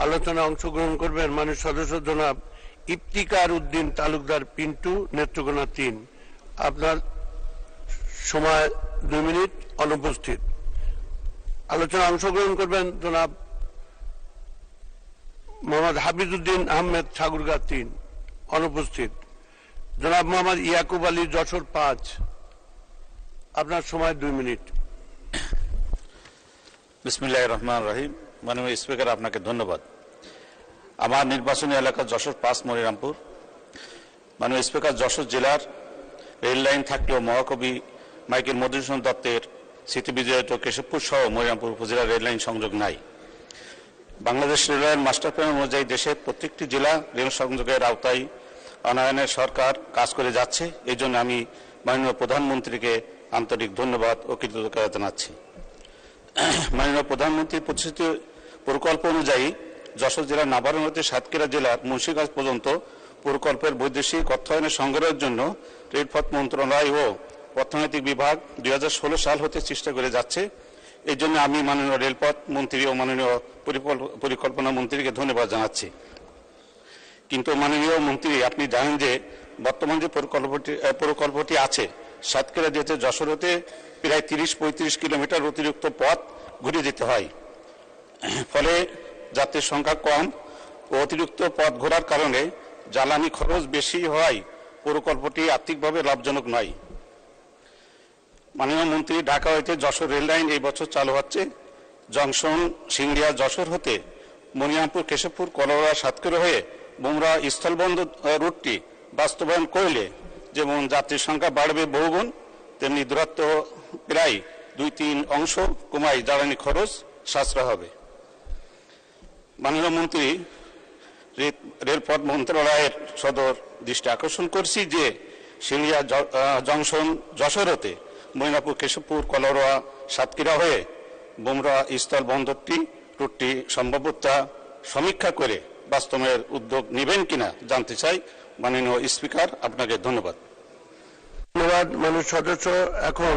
আলোচনায় অংশগ্রহণ করবেন মাননীয় সদস্য জনাব ইফতিকার উদ্দিন তালুকদার পিন্টু, নেত্রকোনা 3। আপনার সময় 2 মিনিট। অনুপস্থিত। আলোচনায় অংশগ্রহণ করবেন জনাব মোহাম্মদ হাফিজউদ্দিন আহমেদ, ঠাকুরগাঁ 3। অনুপস্থিত। জনাব মোহাম্মদ ইয়াকুব আলী, যশোর 5। আপনার সময় 2 মিনিট। বিসমিল্লাহির রহমানির রহিম। মাননীয় স্পিকার, আপনাকে ধন্যবাদ। আমার নির্বাচনী এলাকা যশোর 5 মনিরামপুর। মাননীয় স্পিকার, যশোর জেলার রেল লাইন থাকলেও মহাকবি মাইকেল মধুসূদন দত্তের স্মৃতিবিজড়িত কেশবপুর সহ মনিরামপুর উপজেলার রেল লাইন সংযোগ নাই। Bangladesh rail line master plan অনুযায়ী দেশের প্রত্যেকটি জেলা রেল সংযোগের আওতায় আনয়নের সরকার কাজ করে যাচ্ছে। এই জন্য আমি মাননীয় প্রধানমন্ত্রীকে আন্তরিক ধন্যবাদ ও কৃতজ্ঞতা জানাচ্ছি। মাননীয় প্রধানমন্ত্রীর প্রতিশ্রুত প্রকল্প অনুযায়ী যশোর জেলার নাবার্ন হতে সাতক্ষীরা জেলার মুন্সিগঞ্জ পর্যন্ত প্রকল্পের বৈদেশিক অর্থায়নের সংগ্রহের জন্য রেলপথ মন্ত্রণালয় ও অর্থনৈতিক বিভাগ 2016 সাল হতে চেষ্টা করে যাচ্ছে। এই জন্য আমি মাননীয় রেলপথ মন্ত্রী ও মাননীয় পরিকল্পনা মন্ত্রীকে ধন্যবাদ জানাচ্ছি। কিন্তু মাননীয় মন্ত্রী, আপনি জানেন যে বর্তমান যে প্রকল্পটি আছে, সাতক্ষীরা যেতে যশোর হতে প্রায় 30-35 কিলোমিটার অতিরিক্ত পথ ঘুরে যেতে হয়। ফলে যাত্রীর সংখ্যা কম ও অতিরিক্ত পথ ঘোরার কারণে জ্বালানি খরচ বেশি হওয়ায় প্রকল্পটি আর্থিকভাবে লাভজনক নয়। মাননীয় মন্ত্রী, ঢাকা হইতে যশোর রেল লাইন এই বছর চালু হচ্ছে। জংশন সিংড়িয়া যশোর হতে মনিরামপুর, কেশবপুর, কলোরা, সাতক্ষীরা হয়ে বুমরা স্থলবন্দর রুটটি বাস্তবায়ন করলে যেমন যাত্রীর সংখ্যা বাড়বে বহুগুণ, তেমনি দূরত্ব প্রায় 2-3 অংশ কমায় জ্বালানি খরচ সাশ্রয় হবে। মাননীয় মন্ত্রী, রেলপথ মন্ত্রণালয়ের সদর দৃষ্টি আকর্ষণ করছি যে সিংড়িয়া জংশন যশোর হতে মনিরামপুর, কেশবপুর, কলোরা, সাতক্ষীরা হয়ে বুমরা স্থল বন্দরটি রুটটি সম্ভাব্যতা সমীক্ষা করে বাস্তবায়নের উদ্যোগ নেবেন কিনা জানতে চাই। মাননীয় স্পিকার, আপনাকে ধন্যবাদ। ধন্যবাদ মাননীয় সদস্য। এখন